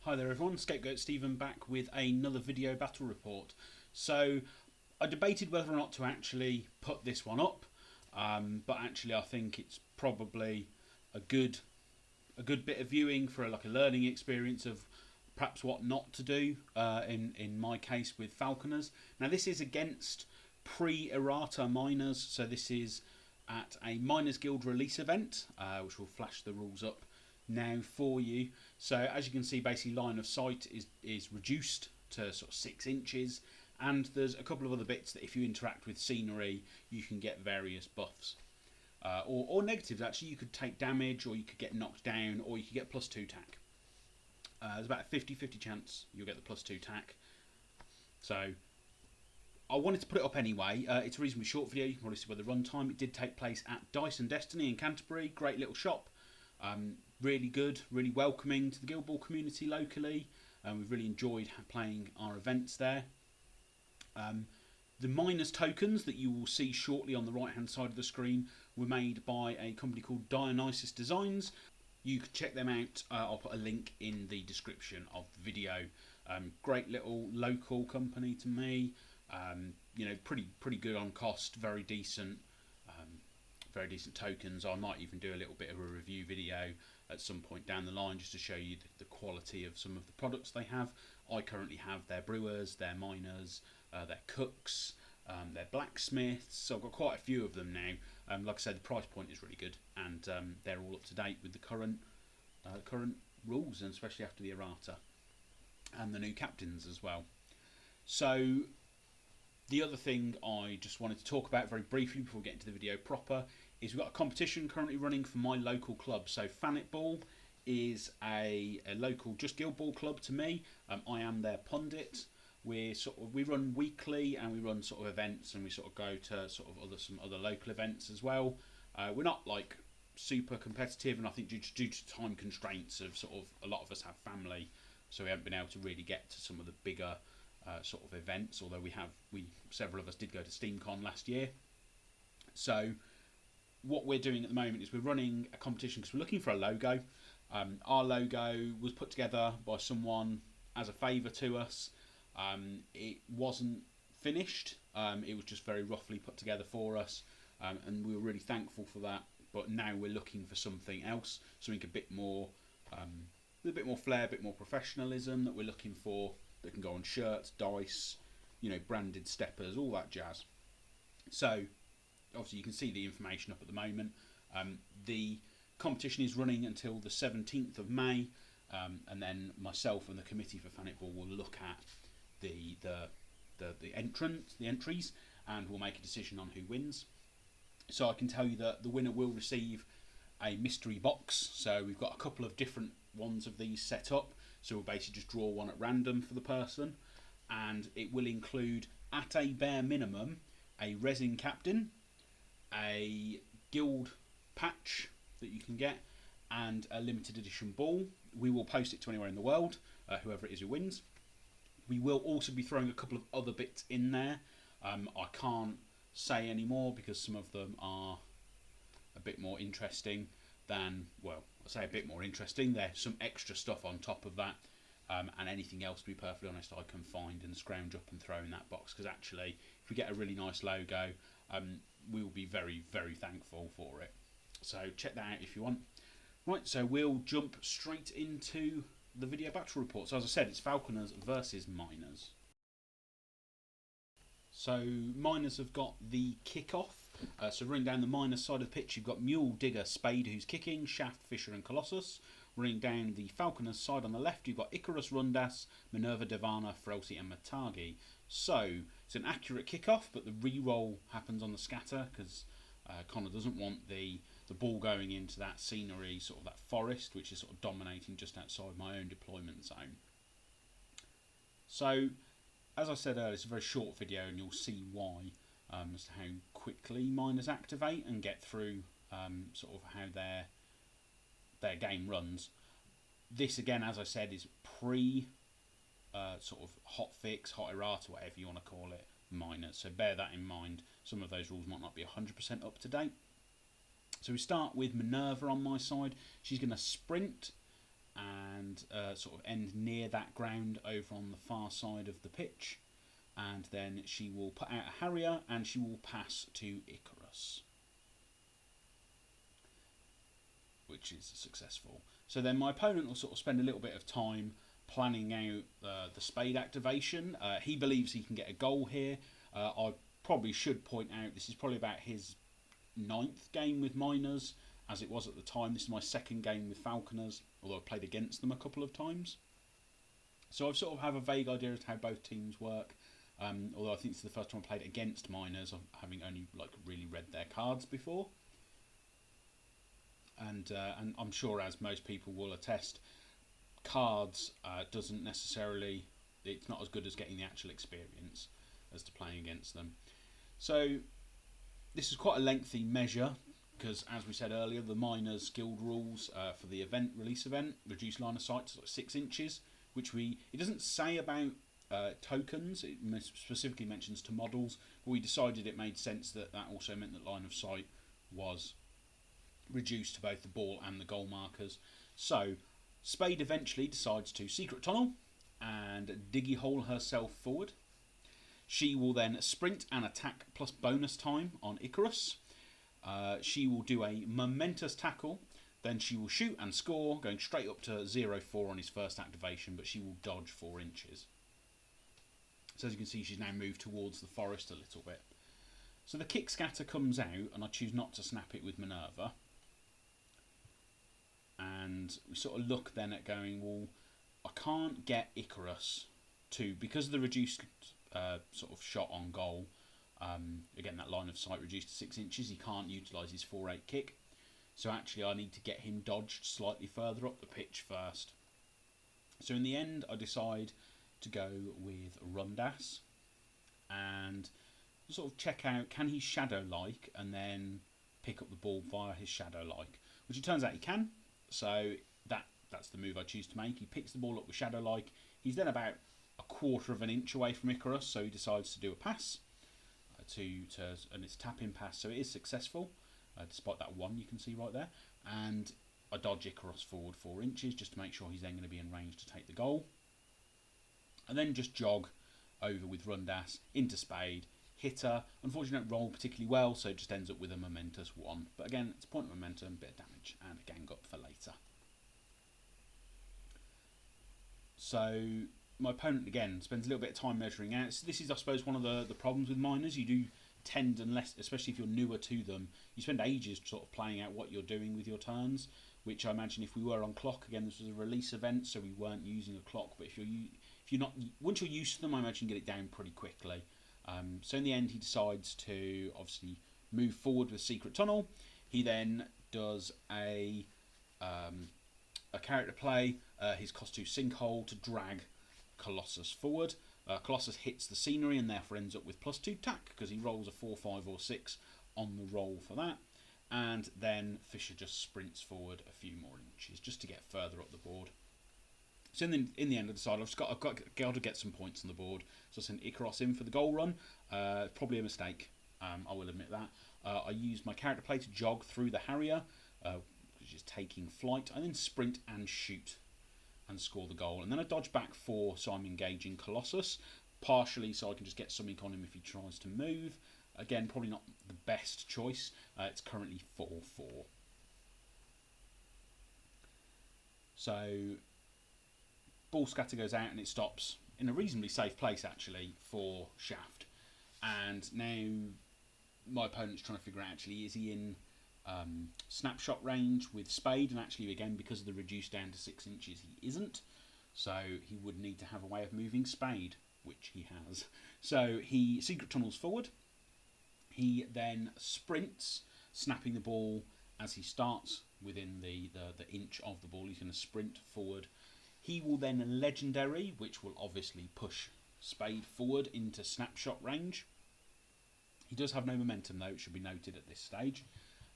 Hi there everyone, Scapegoat Stephen back with another video battle report. So I debated whether or not to actually put this one up, but actually I think it's probably a good bit of viewing for like a learning experience of perhaps what not to do in my case with Falconers. Now this is against pre-errata miners, so this is at a Miners Guild release event, which will flash the rules up now for you. So as you can see, basically line of sight is reduced to sort of 6 inches, and there's a couple of other bits that if you interact with scenery you can get various buffs or negatives. Actually, you could take damage, or you could get knocked down, or you could get +2 tack. There's about a 50-50 chance you'll get the +2 tack. So I wanted to put it up anyway. It's a reasonably short video. You can probably see by the runtime. It did take place at Dice Destiny Canterbury. Great little shop. Really good, really welcoming to the Guild Ball community locally. We've really enjoyed playing our events there. The Miners tokens that you will see shortly on the right hand side of the screen were made by a company called Dice Designs. You can check them out. I'll put a link in the description of the video. Great little local company to me. You know, pretty good on cost, very decent tokens. I might even do a little bit of a review video at some point down the line just to show you the quality of some of the products they have. I currently have their brewers, their miners, their cooks, their blacksmiths. So I've got quite a few of them now. Like I said, the price point is really good, and they're all up to date with the current rules, and especially after the errata and the new captains as well. So the other thing I just wanted to talk about very briefly before we get into the video proper is we've got a competition currently running for my local club. So Fanit Ball is a local just Guild Ball club to me. I am their pundit. We run weekly, and we run sort of events, and we sort of go to sort of some other local events as well. We're not like super competitive, and I think due to time constraints of sort of a lot of us have family, so we haven't been able to really get to some of the bigger sort of events, although several of us did go to SteamCon last year. So what we're doing at the moment is we're running a competition because we're looking for a logo. Our logo was put together by someone as a favour to us. It wasn't finished, it was just very roughly put together for us, and we were really thankful for that. But now we're looking for something else, something a bit more flair, a bit more professionalism that we're looking for, that can go on shirts, dice, you know, branded steppers, all that jazz. So obviously you can see the information up at the moment. The competition is running until the 17th of May, and then myself and the committee for Fanit Ball will look at the entries, and we'll make a decision on who wins. So I can tell you that the winner will receive a mystery box. So we've got a couple of different ones of these set up. So we'll basically just draw one at random for the person, and it will include, at a bare minimum, a resin captain, a guild patch that you can get, and a limited edition ball. We will post it to anywhere in the world, whoever it is who wins. We will also be throwing a couple of other bits in there. I can't say any more because some of them are a bit more interesting than, well, I say a bit more interesting. There's some extra stuff on top of that, and anything else, to be perfectly honest, I can find and scrounge up and throw in that box, because actually if we get a really nice logo, we will be very, very thankful for it. So check that out if you want. Right, so we'll jump straight into the video battle report. So as I said, it's Falconers versus Miners. So Miners have got the kick-off. So running down the Miners side of the pitch, you've got Mule, Digger, Spade, who's kicking, Shaft, Fisher and Colossus. Running down the Falconers side on the left, you've got Icarus, Rundas, Minerva, Devana, Ferelsi and Matagi. So it's an accurate kick-off, but the re-roll happens on the scatter because Connor doesn't want the ball going into that scenery, sort of that forest, which is sort of dominating just outside my own deployment zone. So as I said earlier, it's a very short video, and you'll see why, as to how quickly Miners activate and get through sort of how their game runs. This, again, as I said, is pre sort of hot fix, hot errata, whatever you want to call it, Miners. So bear that in mind. Some of those rules might not be 100% up to date. So we start with Minerva on my side. She's going to sprint and sort of end near that ground over on the far side of the pitch. And then she will put out a Harrier and she will pass to Icarus, which is successful. So then my opponent will sort of spend a little bit of time planning out the spade activation. He believes he can get a goal here. I probably should point out this is probably about his 9th game with Miners, as it was at the time. This is my 2nd game with Falconers, although I played against them a couple of times. So I sort of have a vague idea as to how both teams work. Although I think it's the first time I played against Miners, having only really read their cards before. And I'm sure, as most people will attest, cards doesn't necessarily, it's not as good as getting the actual experience as to playing against them. So this is quite a lengthy measure, because as we said earlier, the Miners Guild rules for the release event reduce line of sight to 6 inches, which it doesn't say about tokens. It specifically mentions to models, but we decided it made sense that also meant that line of sight was reduced to both the ball and the goal markers. So Spade eventually decides to secret tunnel and diggy hole herself forward. She will then sprint and attack plus bonus time on Icarus. She will do a momentous tackle, then she will shoot and score, going straight up to 0-4 on his first activation, but she will dodge 4 inches. So as you can see, she's now moved towards the forest a little bit. So the kick scatter comes out, and I choose not to snap it with Minerva. And we sort of look then at going, well, I can't get Icarus to, because of the reduced sort of shot on goal, again that line of sight reduced to 6 inches, he can't utilise his 4-8 kick. So actually I need to get him dodged slightly further up the pitch first. So in the end I decide to go with Rundas and sort of check out, can he Shadow-like and then pick up the ball via his Shadow-like, which it turns out he can. So that's the move I choose to make. He picks the ball up with Shadow-like. He's then about a 1/4 of an inch away from Icarus, so he decides to do a pass and it's tap-in pass, so it is successful, despite that 1 you can see right there. And I dodge Icarus forward 4 inches just to make sure he's then going to be in range to take the goal. And then just jog over with Rundas into Spade, hit her. Unfortunately, don't roll particularly well, so it just ends up with a momentous 1. But again, it's a point of momentum, bit of damage, and a gang up for later. So my opponent again spends a little bit of time measuring out. So this is, I suppose, one of the problems with Miners. You do tend, unless, especially if you're newer to them, you spend ages sort of playing out what you're doing with your turns. Which I imagine if we were on clock, again, this was a release event, so we weren't using a clock. But if you're not, once you're used to them, I imagine you get it down pretty quickly. So in the end, he decides to obviously move forward with Secret Tunnel. He then does a character play, his cost 2 Sinkhole to drag Colossus forward. Colossus hits the scenery and therefore ends up with +2 tack because he rolls a 4, 5 or 6 on the roll for that. And then Fisher just sprints forward a few more inches just to get further up the board. So in the end I decided I've got to get some points on the board. So I sent Icarus in for the goal run. Probably a mistake, I will admit that. I used my character play to jog through the Harrier, which is taking flight, and then sprint and shoot and score the goal. And then I dodge back 4, so I'm engaging Colossus, partially so I can just get something on him if he tries to move. Again, probably not the best choice. It's currently 4-4. So ball scatter goes out and it stops in a reasonably safe place actually for Shaft. And now my opponent's trying to figure out actually, is he in snapshot range with Spade? And actually again, because of the reduced down to 6 inches, he isn't. So he would need to have a way of moving Spade, which he has. So he secret tunnels forward. He then sprints, snapping the ball as he starts within the inch of the ball. He's going to sprint forward. He will then legendary, which will obviously push Spade forward into snapshot range. He does have no momentum though, it should be noted at this stage.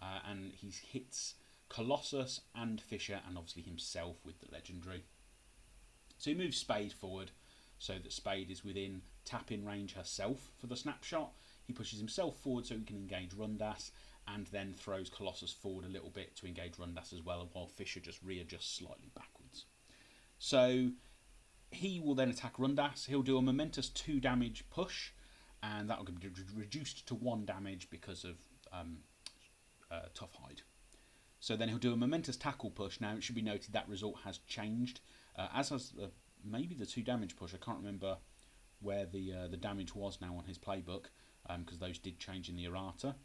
And he hits Colossus and Fisher and obviously himself with the legendary. So he moves Spade forward so that Spade is within tap-in range herself for the snapshot. He pushes himself forward so he can engage Rundas and then throws Colossus forward a little bit to engage Rundas as well, while Fisher just readjusts slightly backwards. So he will then attack Rundas. He'll do a momentous 2 damage push, and that will be reduced to 1 damage because of Tough Hide. So then he'll do a momentous tackle push. Now it should be noted that result has changed, as has maybe the 2 damage push. I can't remember where the damage was now on his playbook, because those did change in the errata.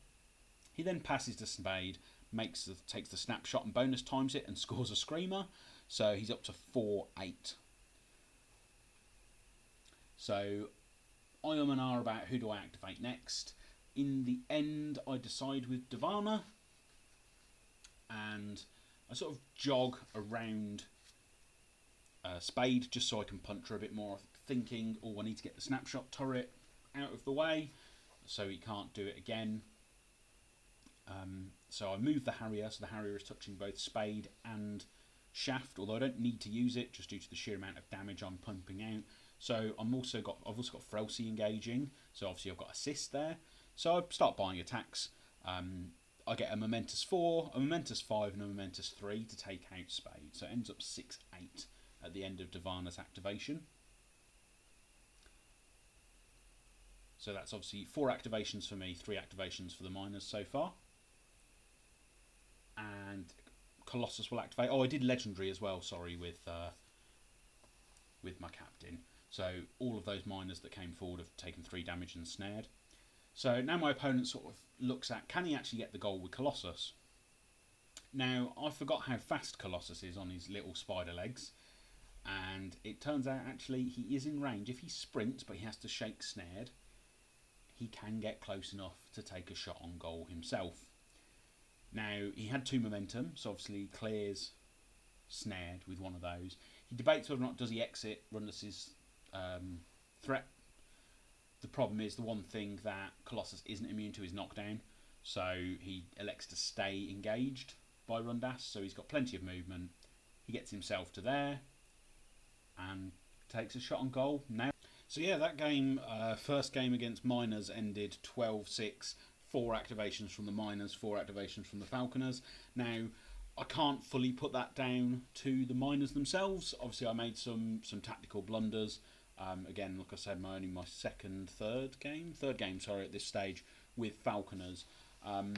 He then passes to Spade, takes the snapshot and bonus times it and scores a screamer. So he's up to 4-8. So I am and are about who do I activate next. In the end, I decide with Divana, and I sort of jog around Spade just so I can punch her a bit more, thinking, oh, I need to get the snapshot turret out of the way so he can't do it again. So I move the Harrier, so the Harrier is touching both Spade and Shaft, although I don't need to use it just due to the sheer amount of damage I'm pumping out. So I've also got Frelsey engaging, so obviously I've got assist there. So I start buying attacks. I get a momentous 4, a momentous 5, and a momentous 3 to take out Spade. So it ends up 6-8 at the end of Divana's activation. So that's obviously 4 activations for me, 3 activations for the Miners so far. And Colossus will activate. Oh, I did Legendary as well, sorry, with my Captain. So all of those Miners that came forward have taken 3 damage and snared. So now my opponent sort of looks at, can he actually get the goal with Colossus? Now, I forgot how fast Colossus is on his little spider legs. And it turns out, actually, he is in range. If he sprints, but he has to shake snared, he can get close enough to take a shot on goal himself. Now, he had 2 momentum, so obviously he clears snared with one of those. He debates whether or not does he exit Rundus's threat. The problem is the one thing that Colossus isn't immune to is knockdown, so he elects to stay engaged by Rundas, so he's got plenty of movement. He gets himself to there and takes a shot on goal. Now, so yeah, that game, first game against Miners, ended 12-6. 4 activations from the Miners, 4 activations from the Falconers. Now, I can't fully put that down to the Miners themselves. Obviously, I made some tactical blunders. Again, like I said, only my third game at this stage with Falconers. I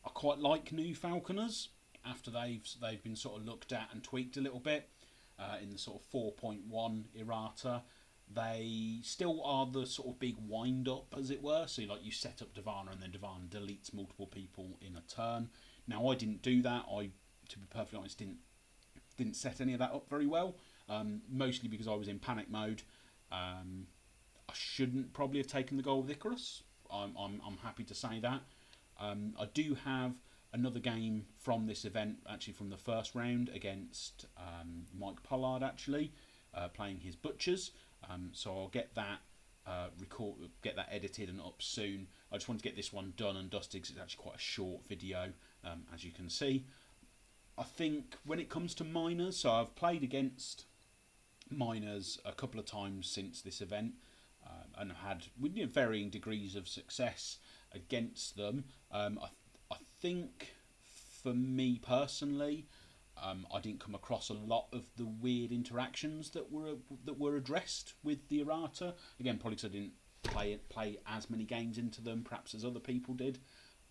quite like new Falconers after they've been sort of looked at and tweaked a little bit in the sort of 4.1 errata. They still are the sort of big wind up, as it were. So like you set up Divana and then Divana deletes multiple people in a turn. Now I didn't do that. To be perfectly honest, didn't set any of that up very well. Mostly because I was in panic mode. I shouldn't probably have taken the goal with Icarus. I'm happy to say that. I do have another game from this event, actually from the first round against Mike Pollard, actually playing his Butchers. So I'll get that get that edited and up soon. I just want to get this one done and dusted because it's actually quite a short video, as you can see. I think when it comes to Miners, so I've played against Miners a couple of times since this event, and I've had varying degrees of success against them. I think for me personally, I didn't come across a lot of the weird interactions that were addressed with the errata. Again, probably because I didn't play as many games into them, perhaps as other people did.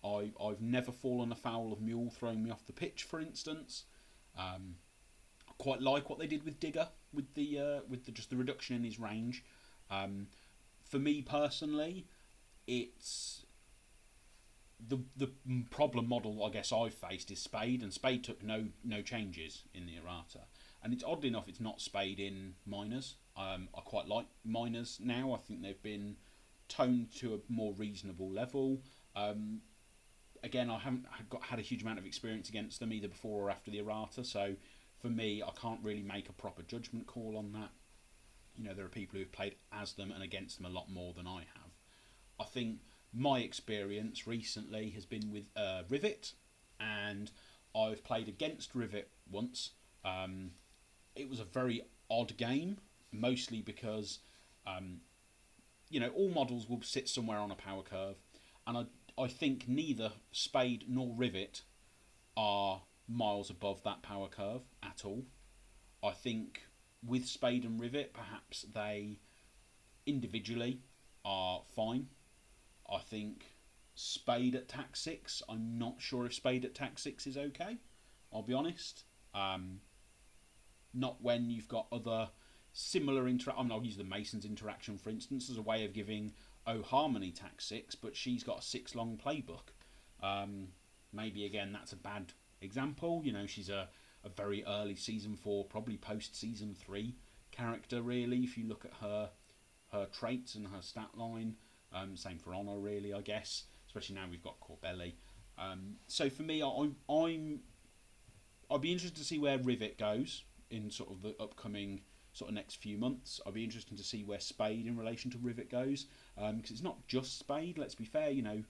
I've never fallen afoul of Mule throwing me off the pitch, for instance. I quite like what they did with Digger, with just the reduction in his range. For me personally, it's the problem model I guess I've faced is Spade, and Spade took no changes in the errata, and it's oddly enough it's not Spade in Miners. I quite like Miners now. I think they've been toned to a more reasonable level. Again, I haven't had a huge amount of experience against them either before or after the errata, so for me I can't really make a proper judgment call on that. There are people who've played as them and against them a lot more than I have. I think my experience recently has been with Rivet, and I've played against Rivet once. It was a very odd game, mostly because all models will sit somewhere on a power curve, and I think neither Spade nor Rivet are miles above that power curve at all. I think with Spade and Rivet, perhaps they individually are fine. I think Spade at tack 6, I'm not sure if Spade at tack 6 is okay, I'll be honest. Not when you've got other similar I'll use the Mason's interaction for instance as a way of giving Harmony tack 6, but she's got a 6 long playbook. Maybe again that's a bad example. You know, she's a very early season 4, probably post season 3 character really, if you look at her traits and her stat line. Same for Honor really, I guess, especially now we've got Corbelli. So for me, I'll be interested to see where Rivet goes in sort of the upcoming sort of next few months. I'll be interested to see where Spade in relation to Rivet goes, because it's not just Spade, let's be fair. You know,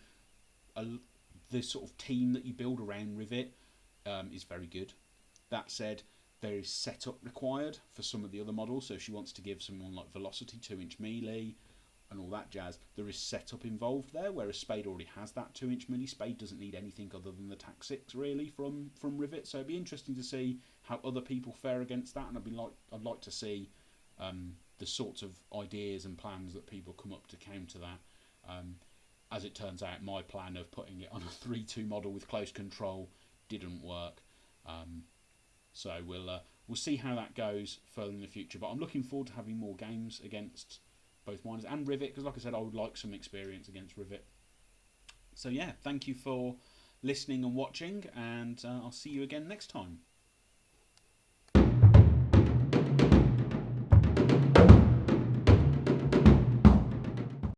the sort of team that you build around Rivet is very good. That said, there is setup required for some of the other models. So if she wants to give someone like Velocity 2-inch melee and all that jazz, there is setup involved there, whereas Spade already has that 2-inch melee. Spade doesn't need anything other than the tack 6 really from Rivet. So it'd be interesting to see how other people fare against that, and I'd like to see the sorts of ideas and plans that people come up to counter that. As it turns out, my plan of putting it on a 3-2 model with close control didn't work. So we'll see how that goes further in the future. But I'm looking forward to having more games against both Miners and Rivet, because like I said, I would like some experience against Rivet. So yeah, thank you for listening and watching, and I'll see you again next time.